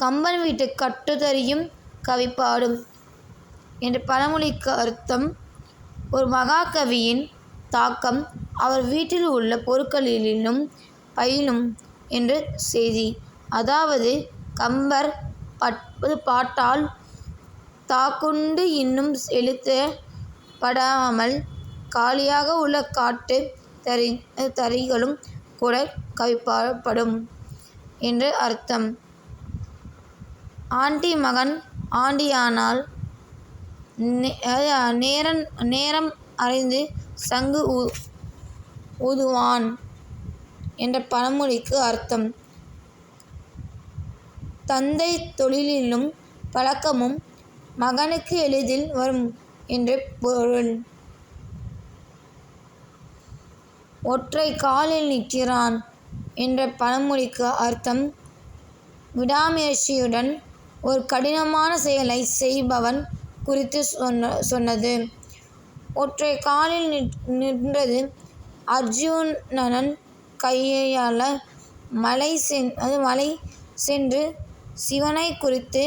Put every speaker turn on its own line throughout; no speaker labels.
கம்பன் வீட்டு கட்டுதறியும் கவிப்பாடும் என்ற பழமொழிக்கு அர்த்தம், ஒரு மகாகவியின் தாக்கம் அவர் வீட்டில் உள்ள பொருட்களிலும் பயிலும் என்று செய்தி. அதாவது கம்பர் பாட்டால் தாக்குண்டு இன்னும் செலுத்தப்படாமல் காலியாக உள்ள காட்டு தறிகளும் கூட கவிப்பாடும் என்று அர்த்தம். ஆண்டி மகன் ஆண்டியானால் நேரம் அறிந்து சங்கு ஊதுவான் என்ற பழமொழிக்கு அர்த்தம், தந்தை தொழிலும் பழக்கமும் மகனுக்கு எளிதில் வரும் என்று பொருள். ஒற்றை காலில் நிற்கிறான் என்ற பழமொழிக்கு அர்த்தம், விடாமுயற்சியுடன் ஒரு கடினமான செயலை செய்பவன் குறித்து சொன்னது. ஒற்றை காலில் நின்றது அர்ஜுனன் கையால் மலை சென்று சிவனை குறித்து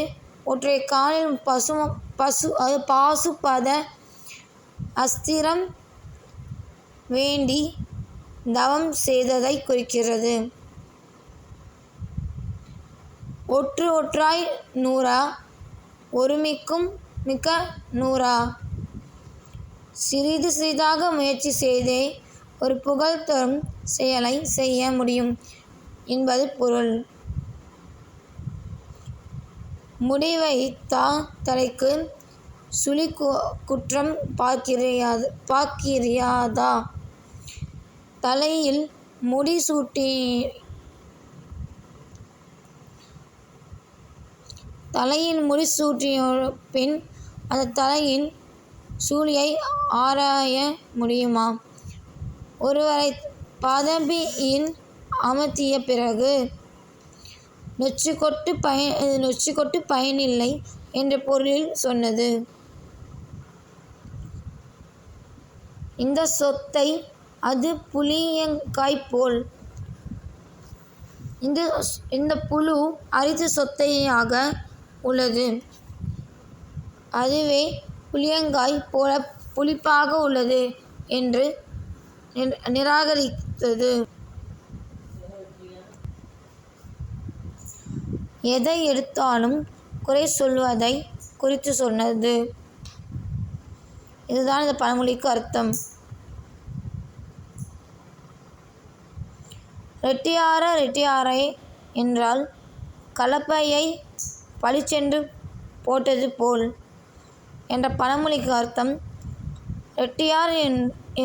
ஒற்றை காலில் பாசுபத அஸ்திரம் வேண்டி தவம் செய்ததை குறிக்கிறது. ஒற்றாய் நூறா ஒருமிக்கும் மிக்க நூறா, சிறிது சிறிதாக முயற்சி செய்தே ஒரு புகழ் தரும் செயலை செய்ய முடியும் என்பது பொருள். முடிவைத்தா தலைக்கு சுழி குற்றம் பார்க்கிறியாதா, தலையில் முடி சூட்டிய பின் அந்த தலையின் சூழியை ஆராய முடியுமா? ஒருவரை பதவியில் அமர்த்திய பிறகு நொச்சிக்கொட்டு பயனில்லை என்ற பொருளில் சொன்னது. இந்த சொத்தை அது புளியங்காய் போல், இந்த புழு அரித்து சொத்தையாக உள்ளது, அதுவே புளியங்காய் போல புளிப்பாக உள்ளது என்று நிராகரித்தது. எதை எடுத்தாலும் குறை சொல்வதை குறித்து சொன்னது. இதுதான் இந்த பழமொழிக்கு அர்த்தம். ரெட்டியாரே என்றால் கலப்பையை பளிச்சென்று போட்டது போல் என்ற பழமொழிக்கு அர்த்தம், ரெட்டியார்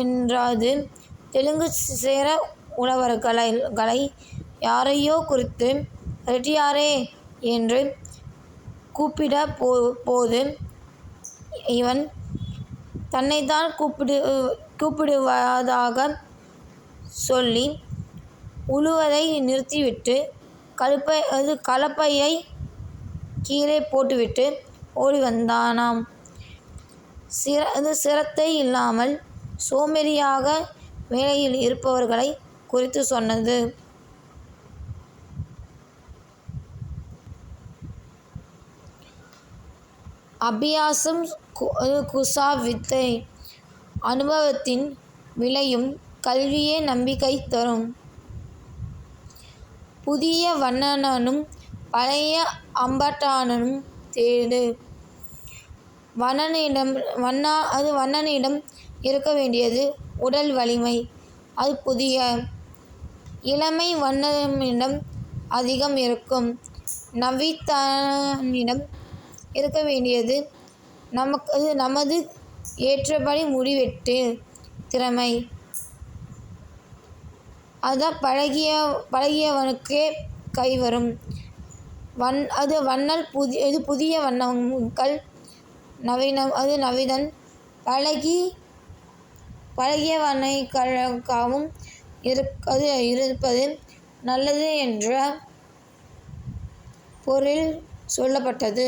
என்றது தெலுங்கு சேர உழவர்களை யாரையோ குறித்து ரெட்டியாரே என்று கூப்பிட போது இவன் தன்னைத்தான் கூப்பிடுவதாக சொல்லி உழுவதை நிறுத்திவிட்டு கலப்பையை கீழே போட்டுவிட்டு ஓடி வந்தானாம். சிரத்தை இல்லாமல் சோம்பேறியாக வேலையில் இருப்பவர்களை குறித்து சொன்னது. அபியாசம் குசா வித்தை, அனுபவத்தின் விளையும் கல்வியே நம்பிக்கை தரும். புதிய வண்ணனும் பழைய அம்பட்டானும் தேடு. வண்ணனிடம் இருக்க வேண்டியது உடல் வலிமை, அது புதிய. இளமை வண்ணனிடம் அதிகம் இருக்கும். நவித்தனிடம் இருக்க வேண்டியது நமது ஏற்றபடி முடிவெட்டு திறமை, அதான் பழகியவனுக்கே கைவரும். வண்ணல் புதிய வண்ணங்கள், நவீனன் பழகியவனைக்காகவும் இருப்பது நல்லது என்ற பொருளில் சொல்லப்பட்டது.